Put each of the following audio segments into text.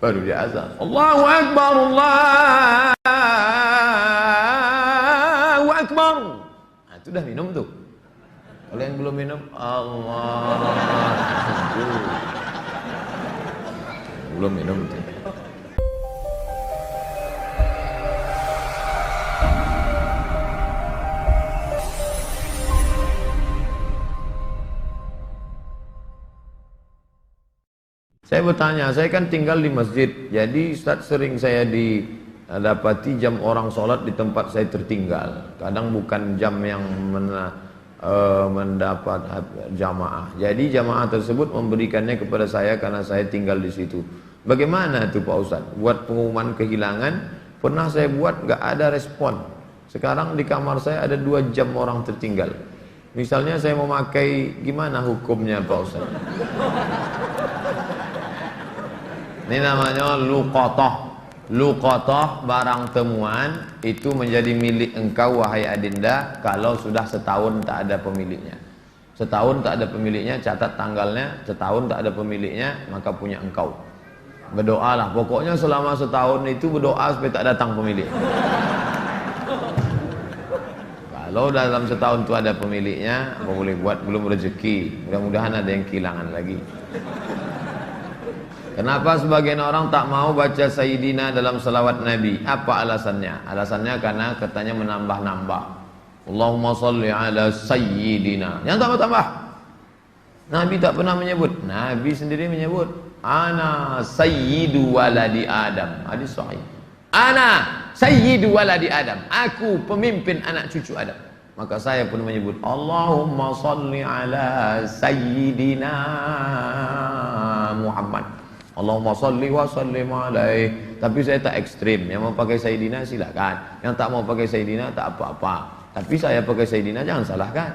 Baru dia azan. Allahu Akbar, Allahu Akbar. Nah, itu udah minum tuh. Kalau yang belum minum, Allah. Belum minum tuh. Saya bertanya, saya kan tinggal di masjid, jadi Ustaz sering saya didapati jam orang sholat di tempat saya tertinggal. Kadang bukan jam yang mendapat jamaah. Jadi jamaah tersebut memberikannya kepada saya karena saya tinggal di situ. Bagaimana itu Pak Ustaz? Buat pengumuman kehilangan, pernah saya buat nggak ada respon. Sekarang di kamar saya ada 2 jam orang tertinggal. Misalnya saya mau pakai, gimana hukumnya Pak Ustaz? Ini namanya luqatah. Luqatah, barang temuan itu menjadi milik engkau wahai adinda kalau sudah setahun tak ada pemiliknya. Setahun tak ada pemiliknya, catat tanggalnya. Setahun tak ada pemiliknya, maka punya engkau. Berdoalah, pokoknya selama setahun itu berdoa supaya tak datang pemilik. Kalau dalam setahun itu ada pemiliknya, apa boleh buat, belum rezeki. Mudah-mudahan ada yang kehilangan lagi. Kenapa sebagian orang tak mau baca Sayyidina dalam salawat Nabi? Apa alasannya? Alasannya karena katanya menambah-nambah. Allahumma salli ala Sayyidina. Yang tambah-tambah. Nabi tak pernah menyebut. Nabi sendiri menyebut. Ana Sayyidu waladi Adam. Hadis sahih. Ana Sayyidu waladi Adam. Aku pemimpin anak cucu Adam. Maka saya pun menyebut. Allahumma salli ala Sayyidina Muhammad. Allahumma salli wa sallim alaih. Tapi saya tak ekstrim. Yang mau pakai Sayyidina silakan. Yang tak mau pakai Sayyidina tak apa-apa. Tapi saya pakai Sayyidina jangan salahkan.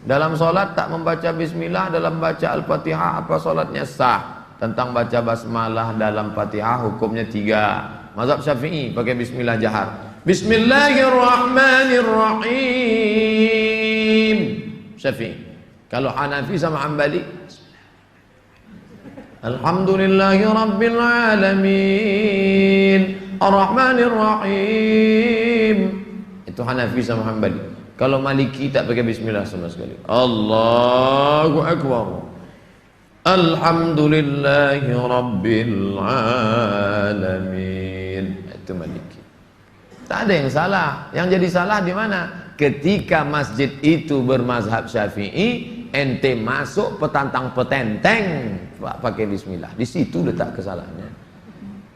Dalam solat tak membaca bismillah dalam baca al-fatihah, apa solatnya sah? Tentang baca basmalah dalam fatihah hukumnya 3. Mazhab Syafi'i pakai bismillah jahar. Bismillahirrahmanirrahim. Syafi'i. Kalau Hanafi sama Hambali, Alhamdulillahi Rabbil Alamin Ar-Rahmanir Rahim. Itu Hanafi sama Hambali. Kalau Maliki tak pakai bismillah sama sekali. Allahu Akbar. Alhamdulillahi Rabbil Alamin. Itu Maliki. Tak ada yang salah. Yang jadi salah di mana? Ketika masjid itu bermazhab Syafi'i, ente masuk petantang petenteng pakai bismillah, di situ letak kesalahannya.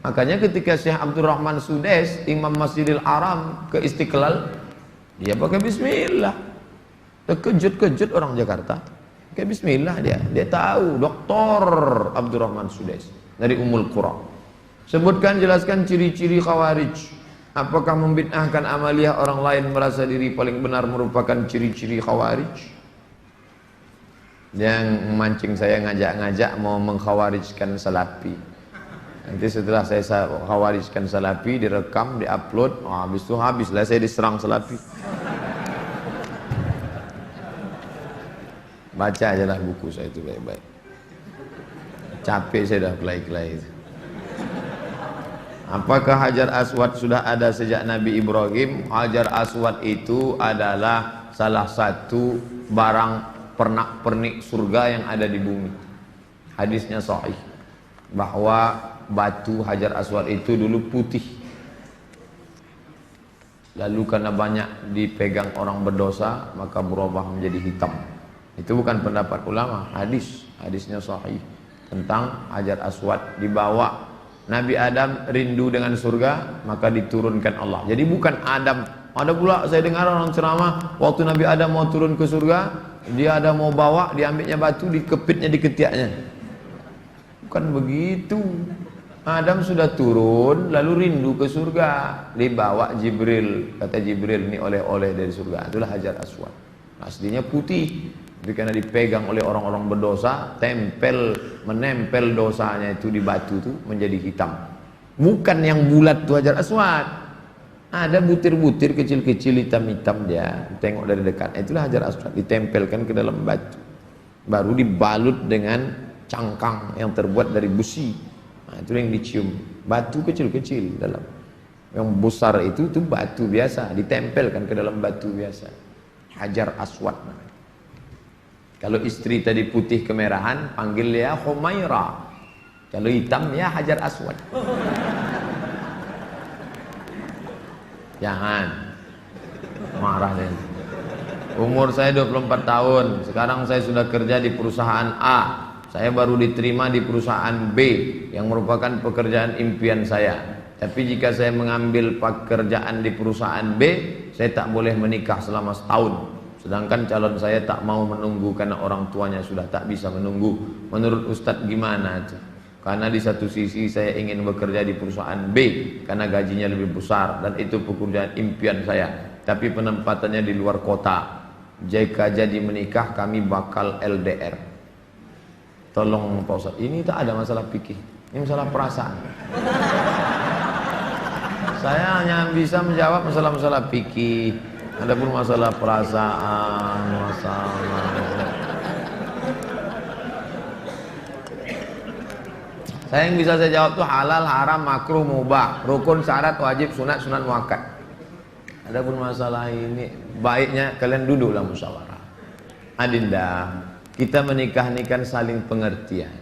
Makanya ketika Syekh Abdurrahman Sudes, Imam Masjidil Haram ke Istiqlal, dia pakai bismillah. Terkejut-kejut orang Jakarta. Pakai bismillah dia tahu. Doktor Abdurrahman Sudes dari Ummul Qura. Sebutkan, jelaskan ciri-ciri khawarij. Apakah membid'ahkan amaliyah orang lain merasa diri paling benar merupakan ciri-ciri khawarij? Yang memancing saya ngajak-ngajak mau mengkhawarijkan salafi. Nanti setelah saya khawarijkan salafi, direkam, diupload, habis itu habislah saya diserang salafi. Baca aja lah buku saya itu baik-baik. Capek saya dah kelai-kelai itu. Apakah Hajar Aswad sudah ada sejak Nabi Ibrahim? Hajar Aswad itu adalah salah satu barang pernak-pernik surga yang ada di bumi. Hadisnya sahih bahwa batu Hajar Aswad itu dulu putih, lalu karena banyak dipegang orang berdosa maka berubah menjadi hitam. Itu bukan pendapat ulama, hadisnya sahih tentang Hajar Aswad. Dibawa Nabi Adam rindu dengan surga, maka diturunkan Allah. Jadi bukan Adam. Ada pula saya dengar orang ceramah, waktu Nabi Adam mau turun ke surga, dia ada mau bawa, diambilnya batu, dikepitnya di ketiaknya. Bukan begitu. Adam sudah turun, lalu rindu ke surga, dibawa Jibril. Kata Jibril, ini oleh-oleh dari surga. Itulah Hajar Aswad. Aslinya putih, tapi karena dipegang oleh orang-orang berdosa, menempel dosanya itu di batu itu menjadi hitam. Bukan yang bulat itu Hajar Aswad. Ada butir-butir kecil-kecil hitam-hitam dia, tengok dari dekat. Itulah Hajar Aswad, ditempelkan ke dalam batu. Baru dibalut dengan cangkang yang terbuat dari besi. Nah, Nah, itu yang dicium. Batu kecil-kecil dalam. Yang besar itu batu biasa, ditempelkan ke dalam batu biasa. Hajar Aswad namanya. Kalau istri tadi putih kemerahan, panggil dia Humaira. Kalau hitam ya Hajar Aswad. Jangan marah deh. Umur saya 24 tahun. Sekarang saya sudah kerja di perusahaan A. Saya baru diterima di perusahaan B yang merupakan pekerjaan impian saya. Tapi jika saya mengambil pekerjaan di perusahaan B, saya tak boleh menikah selama setahun. Sedangkan calon saya tak mau menunggu karena orang tuanya sudah tak bisa menunggu. Menurut Ustadz gimana? Karena di satu sisi saya ingin bekerja di perusahaan B karena gajinya lebih besar dan itu pekerjaan impian saya. Tapi penempatannya di luar kota. Jika jadi menikah kami bakal LDR. Tolong Pak Ustadz, ini tak ada masalah fikih, ini masalah perasaan. Saya hanya bisa menjawab masalah-masalah fikih. Adapun masalah perasaan, saya yang bisa saya jawab tuh halal, haram, makruh, mubah, rukun, syarat, wajib, sunat, sunan muakkad. Adapun masalah ini baiknya kalian duduklah musyawarah. Adinda, kita menikah ini kan saling pengertian.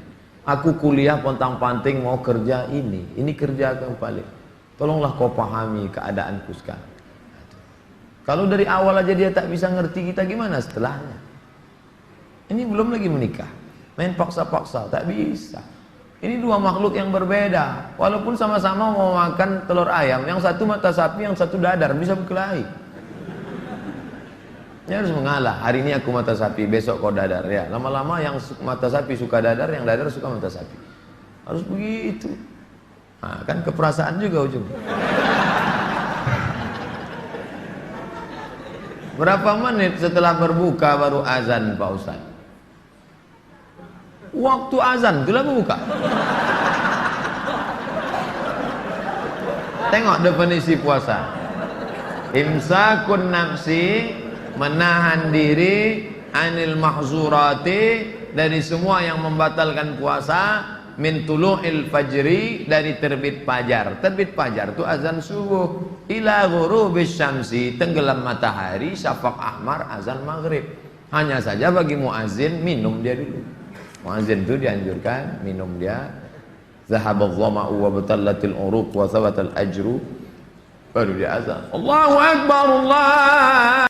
Aku kuliah pontang-panting mau kerja ini kerja yang paling. Tolonglah kau pahami keadaanku sekarang. Kalau dari awal aja dia tak bisa ngerti kita, gimana setelahnya? Ini belum lagi menikah, main paksa-paksa, tak bisa. Ini dua makhluk yang berbeda. Walaupun sama-sama mau makan telur ayam, yang satu mata sapi, yang satu dadar, bisa berkelahi. Ini harus mengalah. Hari ini aku mata sapi, besok kau dadar. Ya, lama-lama yang mata sapi suka dadar, yang dadar suka mata sapi. Harus begitu. Nah, kan keperasaan juga ujung. Berapa menit setelah berbuka baru azan Pak Ustaz? Waktu azan itulah berbuka. Tengok definisi puasa. Imsakun nafsi, menahan diri anil mahzurati, dari semua yang membatalkan puasa. Min tulu'il fajri, dari terbit fajar. Terbit fajar itu azan subuh. Ila ghurubis syamsi, tenggelam matahari, syafaq ahmar, azan maghrib. Hanya saja bagi muazin minum dia dulu. Muazin itu dianjurkan minum dia. Zahabadh dhama'u wa batallatil uruq wa thabatal ajru, baru dia azan. Allahu akbar, Allahu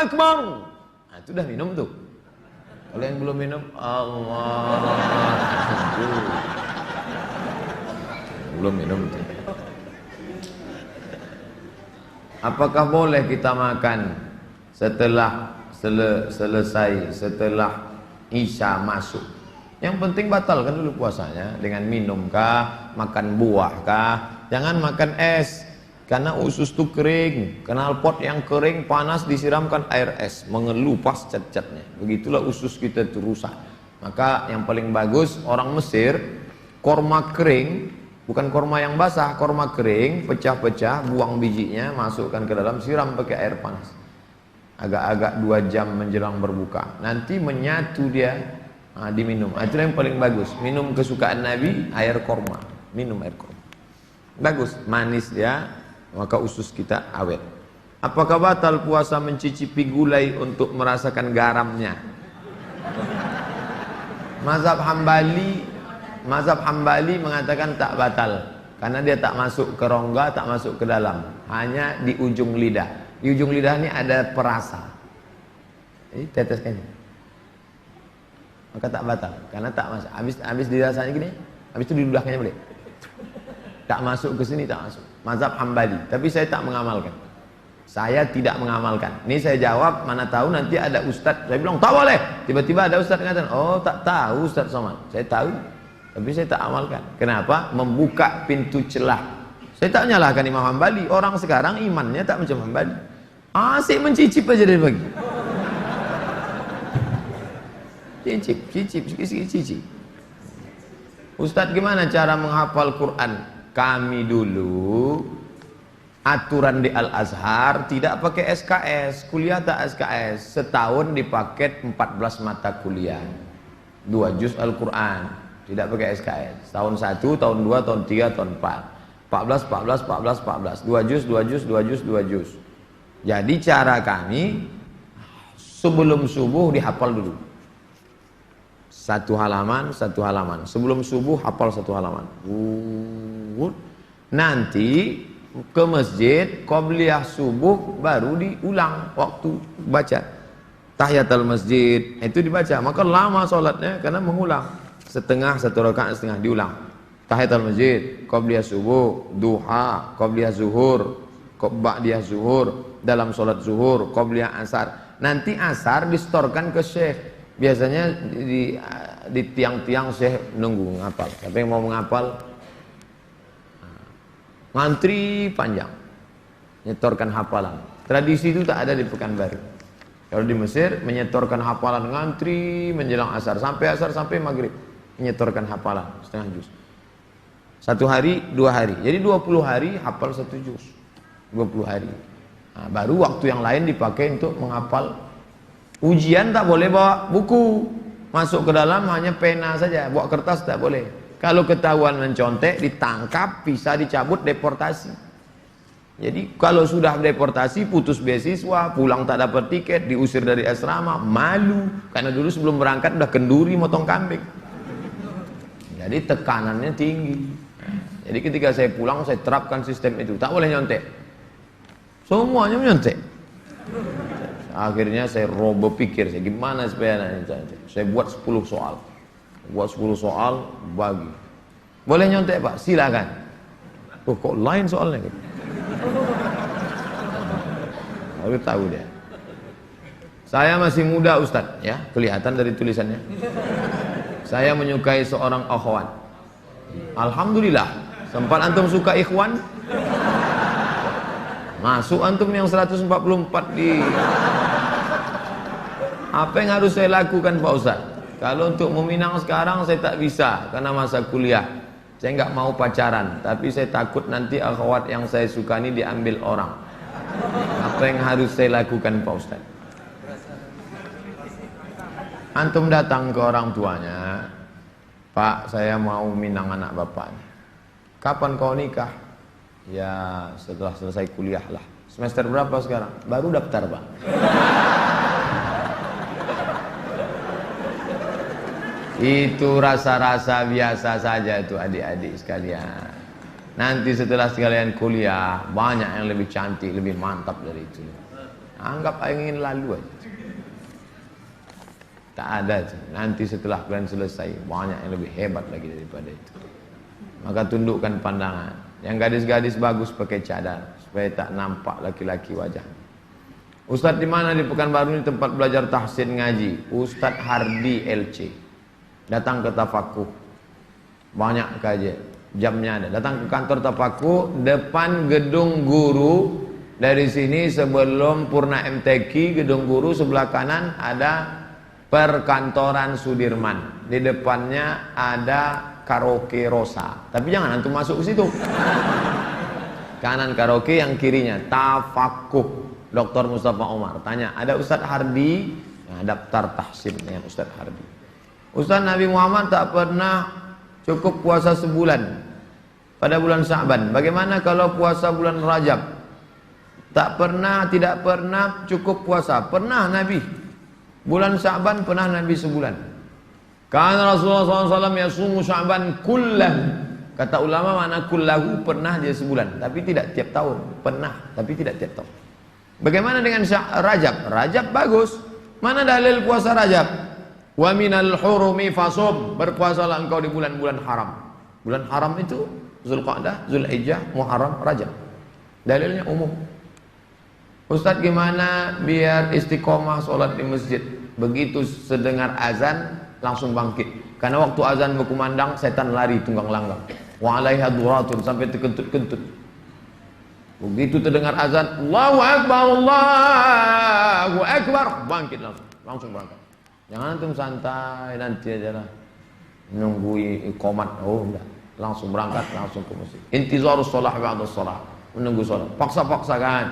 akbar. Nah, itu dah minum tuh. Kalau yang belum minum, Allah, belum minum. Apakah boleh kita makan setelah selesai, setelah Isya masuk? Yang penting batalkan dulu puasanya dengan minum kah, makan buah kah. Jangan makan es, karena usus itu kering. Knalpot yang kering panas disiramkan air es, mengelupas cat-catnya. Begitulah usus kita itu rusak. Maka yang paling bagus orang Mesir, korma kering, bukan korma yang basah, korma kering, pecah-pecah, buang bijinya, masukkan ke dalam, siram pakai air panas. Agak-agak 2 jam menjelang berbuka. Nanti menyatu dia, diminum. Itu yang paling bagus. Minum kesukaan Nabi, air korma. Minum air korma. Bagus, manis dia. Maka usus kita awet. Apakah batal puasa mencicipi gulai untuk merasakan garamnya? Mazhab Hambali mengatakan tak batal, karena dia tak masuk ke rongga, tak masuk ke dalam, hanya di ujung lidah. Di ujung lidah ini ada perasa. Jadi teteskan. Maka tak batal, karena tak masuk. Habis dirasanya gini, habis itu diludahkannya boleh. Tak masuk ke sini, tak masuk. Mazhab Hambali, tapi saya tak mengamalkan. Saya tidak mengamalkan. Ini saya jawab, mana tahu nanti ada ustadz. Saya bilang tak boleh. Tiba-tiba ada ustadz mengatakan, oh tak tahu Ustadz Somad. Saya tahu, tapi saya tak amalkan. Kenapa? Membuka pintu celah. Saya tak menyalahkan Imam Hambali. Orang sekarang imannya tak macam Hambali. Asik mencicip aja dari pagi. Cicip, cicip. Ustadz gimana cara menghafal Quran? Kami dulu aturan di Al-Azhar tidak pakai SKS, kuliah tak SKS, setahun dipaket 14 mata kuliah, 2 juz Al-Quran. tidak pakai SKS. Tahun 1, tahun 2, tahun 3, tahun 4. 14, 14, 14, 14. 2 juz, 2 juz, 2 juz, 2 juz. Jadi cara kami sebelum subuh dihafal dulu. Satu halaman, satu halaman. Sebelum subuh hafal satu halaman. Nanti ke masjid, qobliyah subuh baru diulang waktu baca. Tahiyatul masjid itu dibaca, maka lama sholatnya karena mengulang. Setengah, satu rakaat setengah diulang. Tahiyatul masjid, qobliyah subuh, duha, qobliyah zuhur, ba'diyah zuhur, dalam sholat zuhur, qobliyah asar. Nanti asar distorkan ke syekh. Biasanya di tiang-tiang syekh nunggu ngapal. Siapa yang mau menghafal? Ngantri panjang, nyetorkan hafalan. Tradisi itu tak ada di Pekanbaru. Kalau di Mesir menyetorkan hafalan, ngantri menjelang asar sampai maghrib, menyetorkan hafalan setengah juz. 1 hari, 2 hari. Jadi 20 hari hafal 1 juz. 20 hari. Nah, baru waktu yang lain dipakai untuk menghafal. Ujian tak boleh bawa buku. Masuk ke dalam hanya pena saja, bawa kertas tak boleh. Kalau ketahuan mencontek, ditangkap, bisa dicabut, deportasi. Jadi kalau sudah deportasi, putus beasiswa, pulang tak dapat tiket, diusir dari asrama, malu. Karena dulu sebelum berangkat udah kenduri motong kambing. Jadi tekanannya tinggi. Jadi ketika saya pulang, saya terapkan sistem itu. Tak boleh nyontek. Semuanya menyontek. Akhirnya saya berpikir, gimana supaya nanti. Saya buat 10 soal. Buat 10 soal, bagi. Boleh nyontek Pak? Silakan. Oh, kok lain soalnya? Baru tahu dia. Saya masih muda Ustadz, ya, kelihatan dari tulisannya. Saya menyukai seorang akhwat. Alhamdulillah. Sempat antum suka ikhwan? Masuk antum yang 144 di. Apa yang harus saya lakukan Pak Ustadz? Kalau untuk meminang sekarang saya tak bisa karena masa kuliah. Saya nggak mau pacaran, tapi saya takut nanti akhwat yang saya suka ini diambil orang. Apa yang harus saya lakukan Pak Ustadz? Antum datang ke orang tuanya, Pak, saya mau minang anak bapak. Kapan kau nikah? Ya setelah selesai kuliah lah. Semester berapa sekarang? Baru daftar Pak. Itu rasa-rasa biasa saja itu adik-adik sekalian. Nanti setelah sekalian kuliah, banyak yang lebih cantik, lebih mantap dari itu. Anggap ingin lalu aja. Tak ada. Nanti setelah kalian selesai, banyak yang lebih hebat lagi daripada itu. Maka tundukkan pandangan. Yang gadis-gadis bagus pakai cadar supaya tak nampak laki-laki wajah. Ustadz di mana di Pekanbaru ini tempat belajar tahsin ngaji? Ustadz Hardi LC. Datang ke Tafakuh. Banyak kajian. Jamnya ada. Datang ke kantor Tafakuh depan gedung guru. Dari sini sebelum Purna MTQ, gedung guru sebelah kanan ada perkantoran Sudirman. Di depannya ada karaoke Rosa. Tapi jangan antum masuk ke situ. Kanan karaoke, yang kirinya Tafakuh. Dr. Mustafa Umar. Tanya, ada Ustadz Hardi? Nah, daftar tahsin dengan Ustadz Hardi. Ustadz, Nabi Muhammad tak pernah cukup puasa sebulan pada bulan Sya'ban. Bagaimana kalau puasa bulan Rajab? Tak pernah, tidak pernah cukup puasa. Pernah Nabi. Bulan Sya'ban pernah Nabi sebulan. Karena Rasulullah SAW yasumu Sya'ban kullah. Kata ulama mana kullahu, pernah dia sebulan. Tapi tidak tiap tahun. Pernah, tapi tidak tiap tahun. Bagaimana dengan Rajab? Rajab bagus. Mana dalil puasa Rajab? Wa minal hurumi fasum, berpuasalah engkau di bulan-bulan haram. Bulan haram itu Zulqa'dah, Zulhijjah, Muharram, Rajab. Dalilnya umum. Ustadz, gimana biar istiqomah sholat di masjid? Begitu sedengar azan langsung bangkit. Karena waktu azan berkumandang setan lari tunggang langgang. Wa 'alaiha duratun, sampai terkentut-kentut. Begitu terdengar azan, Allahu Akbar, Allahu Akbar, bangkit langsung berangkat. Jangan antum santai nanti aja lah nunggu iqamat. Oh enggak, langsung berangkat, langsung ke masjid. Intizarus shalah ba'da shalah, menunggu salat. Paksa-paksakan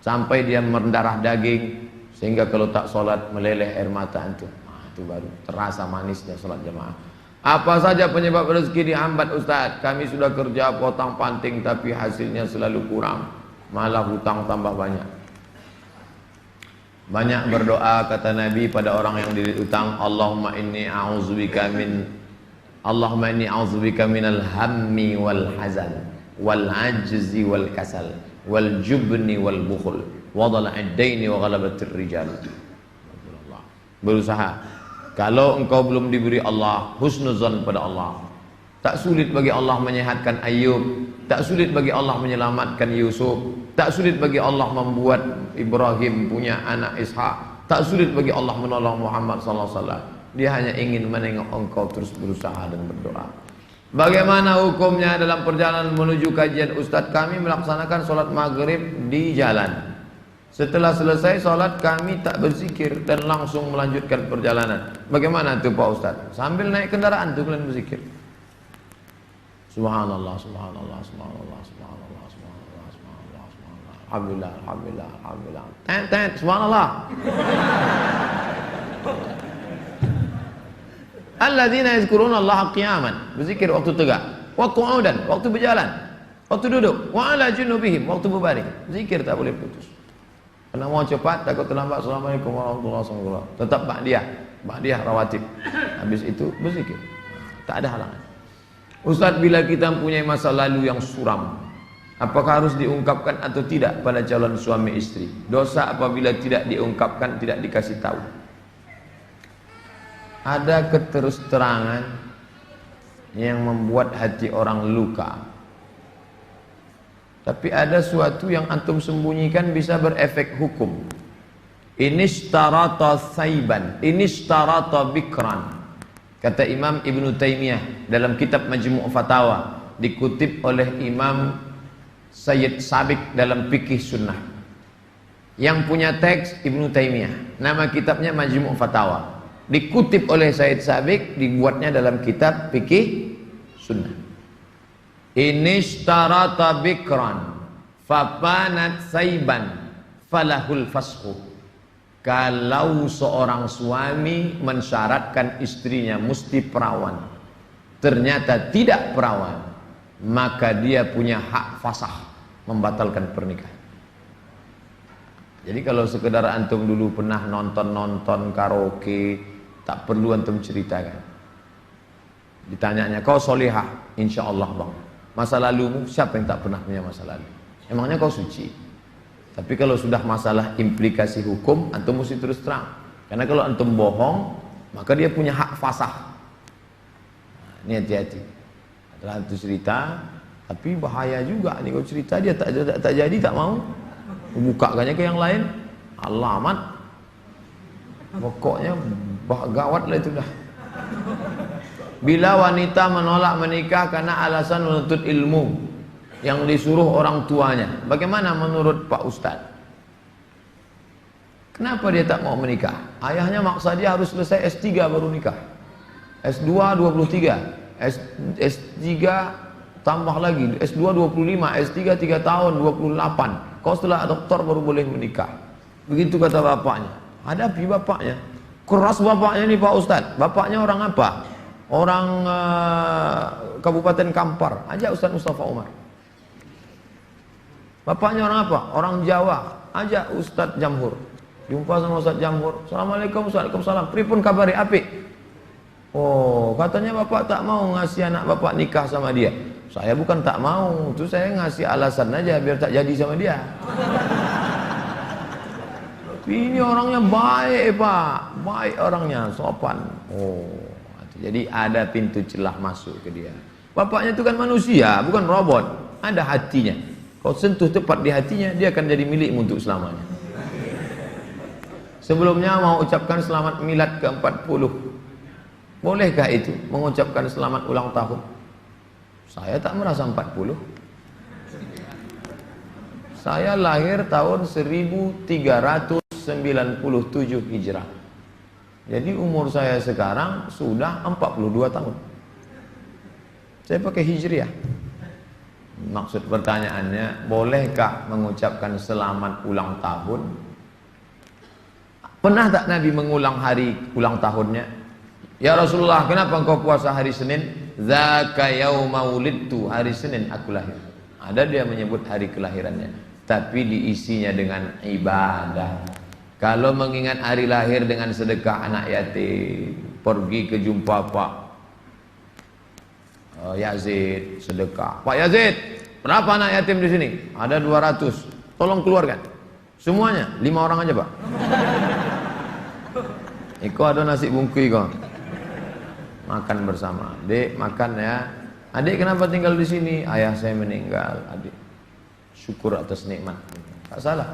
sampai dia mendarah daging sehingga kalau tak salat meleleh air mata antum. Nah, itu baru terasa manisnya salat jamaah. Apa saja penyebab rezeki dihambat Ustaz? Kami sudah kerja potong panting tapi hasilnya selalu kurang, malah hutang tambah banyak. Banyak berdoa kata Nabi pada orang yang dililit utang, Allahumma inni a'udzubika minal hammi wal hazan wal ajzi wal kasal wal jubni wal bukhul wa dhala'id daini wa ghalabatir rijal. Berusaha. Kalau engkau belum diberi Allah husnuzan pada Allah, tak sulit bagi Allah menyehatkan Ayub, tak sulit bagi Allah menyelamatkan Yusuf, tak sulit bagi Allah membuat Ibrahim punya anak Ishak, tak sulit bagi Allah menolong Muhammad sallallahu alaihi wasallam. Dia hanya ingin menengok engkau terus berusaha dan berdoa. Bagaimana hukumnya dalam perjalanan menuju kajian Ustadz? Kami melaksanakan sholat maghrib di jalan. Setelah selesai sholat kami tak berzikir dan langsung melanjutkan perjalanan. Bagaimana itu Pak Ustadz? Sambil naik kendaraan tuh kalian berzikir. Subhanallah, subhanallah, subhanallah, subhanallah, subhanallah, subhanallah, subhanallah. Alhamdulillah, alhamdulillah, alhamdulillah. Tet, subhanallah. Alladzina yazkuruna Allah qiyaman, berzikir waktu tegak, wa qu'udan, waktu berjalan, waktu duduk, wa ala junubihim, waktu berbaring. Zikir tak boleh putus. Karena mau cepat takut terlambat. Assalamualaikum warahmatullahi wabarakatuh. Tetap ba'diyah rawatib. Habis itu berzikir. Tak ada halangan. Ustaz, bila kita mempunyai masa lalu yang suram, apakah harus diungkapkan atau tidak pada calon suami istri? Dosa apabila tidak diungkapkan, tidak dikasih tahu. Ada keterus-terangan yang membuat hati orang luka. Tapi ada suatu yang antum sembunyikan bisa berefek hukum. Inishtarata saiban, inishtarata bikran. Kata Imam Ibn Taymiyah dalam kitab Majmu' Fatawa, dikutip oleh Imam Sayyid Sabiq dalam Fikih Sunnah. Yang punya teks Ibn Taymiyah, nama kitabnya Majmu' Fatawa. Dikutip oleh Sayyid Sabiq, dibuatnya dalam kitab Fikih Sunnah. Inishtarata bikran fapanat saiban falahul fashu. Kalau seorang suami mensyaratkan istrinya mesti perawan, ternyata tidak perawan, maka dia punya hak fasah membatalkan pernikahan. Jadi kalau sekedar antum dulu pernah nonton karaoke, tak perlu antum ceritakan. Ditanyanya, kau solihah? Insya Allah bang. Masa lalumu, siapa yang tak pernah punya masa lalu? Emangnya kau suci? Tapi kalau sudah masalah implikasi hukum, antum mesti terus terang. Karena kalau antum bohong, maka dia punya hak fasah. Nah, ini hati-hati. Setelah itu cerita, tapi bahaya juga nih kalau cerita dia tak jadi, tak mau. Bukakannya ke yang lain, alamat. Pokoknya gawat lah itu dah. Bila wanita menolak menikah karena alasan menuntut ilmu yang disuruh orang tuanya, bagaimana menurut Pak Ustadz? Kenapa dia tak mau menikah? Ayahnya maksa dia harus selesai S3 baru nikah. S2 23, S3 tambah lagi, S2 25, S3 3 tahun 28. Kau setelah doktor baru boleh menikah. Begitu kata bapaknya. Hadapi bapaknya. Keras bapaknya nih Pak Ustadz. Bapaknya orang apa? Orang Kabupaten Kampar. Ajak Ustadz Mustafa Umar. Bapaknya orang apa? Orang Jawa. Ajak Ustadz Jamhur. Jumpa sama Ustadz Jamhur. Assalamualaikum, Waalaikumsalam. Pripun kabari apik? Oh, katanya bapak tak mau ngasih anak bapak nikah sama dia. Saya bukan tak mau, itu saya ngasih alasan aja biar tak jadi sama dia. Ini orangnya baik Pak, baik orangnya, sopan. Oh, jadi ada pintu celah masuk ke dia. Bapaknya itu kan manusia, bukan robot. Ada hatinya. Kau sentuh tepat di hatinya, dia akan jadi milikmu untuk selamanya. Sebelumnya mau ucapkan selamat milad ke-40. Bolehkah itu mengucapkan selamat ulang tahun? Saya tak merasa 40. Saya lahir tahun 1397 Hijrah. Jadi umur saya sekarang sudah 42 tahun. Saya pakai Hijriah. Maksud pertanyaannya, bolehkah mengucapkan selamat ulang tahun? Pernah tak Nabi mengulang hari ulang tahunnya? Ya Rasulullah, kenapa engkau puasa hari Senin? Dzaka yauma wulidtu, hari Senin aku lahir. Ada dia menyebut hari kelahirannya, tapi diisinya dengan ibadah. Kalau mengingat hari lahir dengan sedekah anak yatim, pergi ke jumpa Pak Yazid, sedekah. Pak Yazid, berapa anak yatim di sini? Ada 200. Tolong keluarkan. Semuanya, 5 orang aja, Pak. Iko ada nasi bungkui kok. Makan bersama. Dek, makan ya. Adik kenapa tinggal di sini? Ayah saya meninggal. Adik syukur atas nikmat. Tak salah.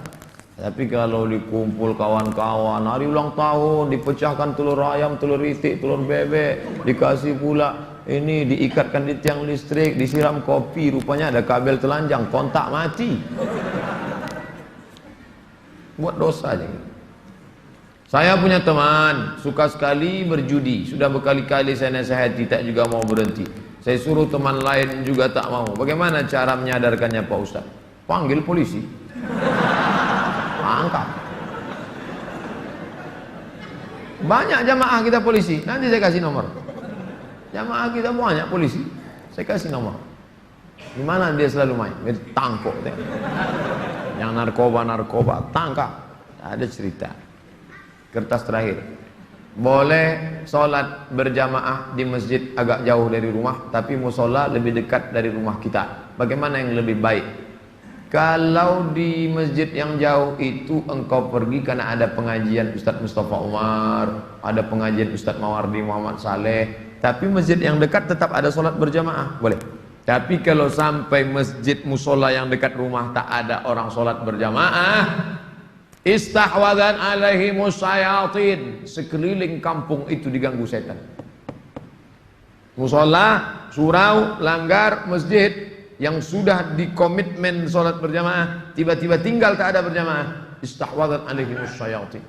Tapi kalau dikumpul kawan-kawan, hari ulang tahun, dipecahkan telur ayam, telur itik, telur bebek, dikasih pula ini, diikatkan di tiang listrik, disiram kopi, rupanya ada kabel telanjang, kontak mati. Buat dosa aja. Saya punya teman suka sekali berjudi, sudah berkali-kali saya nasihati, tak juga mau berhenti. Saya suruh teman lain juga tak mau. Bagaimana cara menyadarkannya Pak Ustaz? Panggil polisi, angkat. Banyak jamaah kita polisi, nanti saya kasih nomor. Jamaah kita banyak polisi, saya kasih nomor. Di mana dia selalu main? Tangkap. Yang narkoba tangkap. Ada cerita. Kertas terakhir. Boleh sholat berjamaah di masjid agak jauh dari rumah, tapi musola lebih dekat dari rumah kita. Bagaimana yang lebih baik? Kalau di masjid yang jauh itu engkau pergi karena ada pengajian Ustaz Mustafa Umar, ada pengajian Ustaz Mawardi Muhammad Saleh, tapi masjid yang dekat tetap ada sholat berjamaah, boleh. Tapi kalau sampai masjid musola yang dekat rumah tak ada orang sholat berjamaah, istahwadan alaihimus syayatin, sekeliling kampung itu diganggu setan. Musola, surau, langgar, masjid yang sudah dikomitmen sholat berjamaah, tiba-tiba tinggal tak ada berjamaah, istahwadan alaihimus syayatin.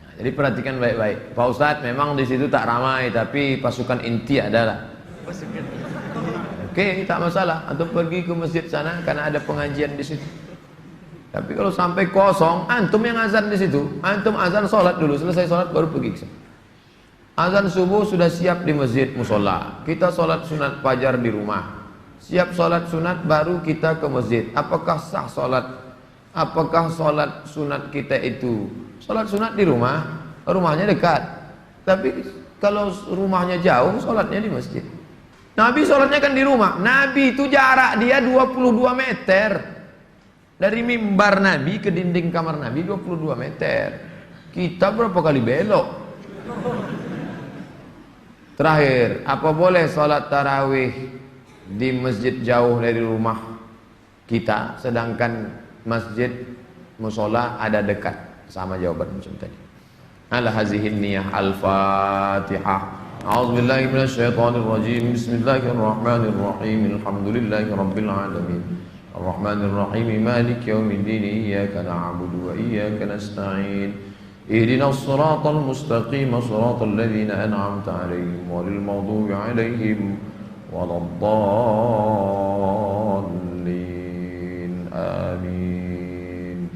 Nah, jadi perhatikan baik-baik. Pak Ustadz, memang di situ tak ramai, tapi pasukan inti adalah. Oke, tak masalah. Antum pergi ke masjid sana karena ada pengajian di situ. Tapi kalau sampai kosong, antum yang azan di situ, antum azan sholat dulu, selesai sholat baru pergi ke sana. Azan subuh sudah siap di masjid musola. Kita sholat sunat fajar di rumah. Siap sholat sunat baru kita ke masjid. Apakah sah sholat? Apakah sholat sunat kita itu? Sholat sunat di rumah, rumahnya dekat. Tapi kalau rumahnya jauh, sholatnya di masjid. Nabi sholatnya kan di rumah. Nabi itu jarak dia 22 meter. Dari mimbar Nabi ke dinding kamar Nabi 22 meter. Kita berapa kali belok? Terakhir, apa boleh sholat tarawih di masjid jauh dari rumah kita, sedangkan masjid musola ada dekat? Sama jawaban macam tadi. Ala hazihin niyah al-fatihah. A'udzubillahi minasyaitonirrajim. Bismillahirrahmanirrahim. Alhamdulillahi rabbil alamin. Ar-Rahmanir-Rahim. Maliki yaumiddin. Iyyaka na'budu wa iyyaka nasta'in. Ihdinas siratal mustaqim. Siratal ladzina an'amta 'alaihim ghairil maghdubi 'alaihim waladdallin. Amin.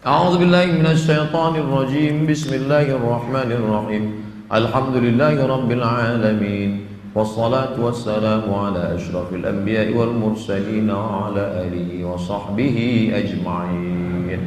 A'udzubillahi minasyaitonirrajim. Bismillahirrahmanirrahim. Alhamdulillahi rabbil alamin. Wassalatu wassalamu ala ashrafil anbiya'i wal mursalin wa ala alihi wa sahbihi ajma'in.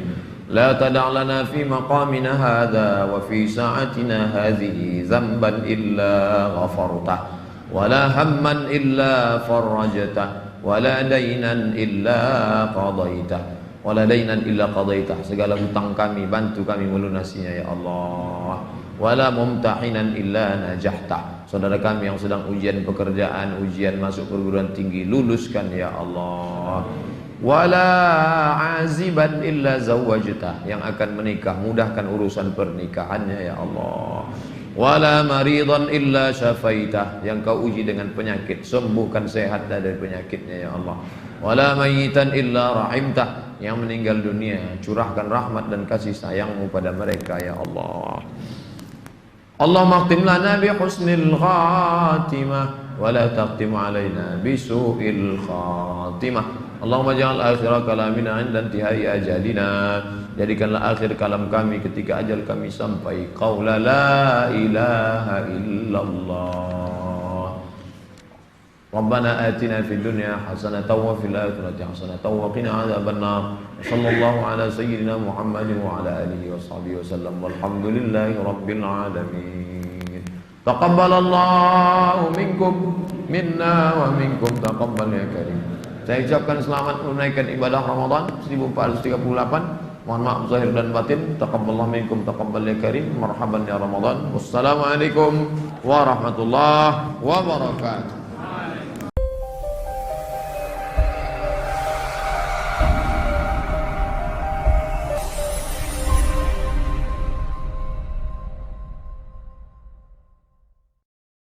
La tada' lana fi maqamina hadha wa fi sa'atina hadhihi dhanban illa ghafartah wa la hamman illa farajtah wa la daynan illa qadaitah wa la daynan illa qadaitah. Segala hutang kami bantu kami melunasinya ya Allah. Wala mumtahinan illa najahta. Saudara kami yang sedang ujian pekerjaan, ujian masuk perguruan tinggi, luluskan ya Allah. Wala aziban illa zawwajta, yang akan menikah mudahkan urusan pernikahannya ya Allah. Wala maridan illa syafaitah, yang kau uji dengan penyakit sembuhkan, sehat dari penyakitnya ya Allah. Wala mayitan illa rahimtah, yang meninggal dunia curahkan rahmat dan kasih sayangmu pada mereka ya Allah. Allahumma khtim lana bi husnil khatimah wa la taqtim alaina bi su'il khatimah. Allahumma ja'al akhir kalamina 'inda intihai ajalina. Jadikanlah akhir kalam kami ketika ajal kami sampai. Qaula la ilaha illallah. Rabbana atina fid dunya hasanatan wa fil akhirati hasanatan wa qina adzabannar. Sallallahu ala sayyidina Muhammadin wa ala alihi wa sahbihi wasallam. Walhamdulillahi rabbil alamin. Taqabbalallahu minkum minna wa minkum taqabbal ya karim. Saya ucapkan selamat menunaikan ibadah Ramadan 1438. Mohon maaf zahir dan batin. Taqabbalallahu minkum taqabbal ya karim. Marhaban ya Ramadan. Wassalamualaikum warahmatullahi wabarakatuh.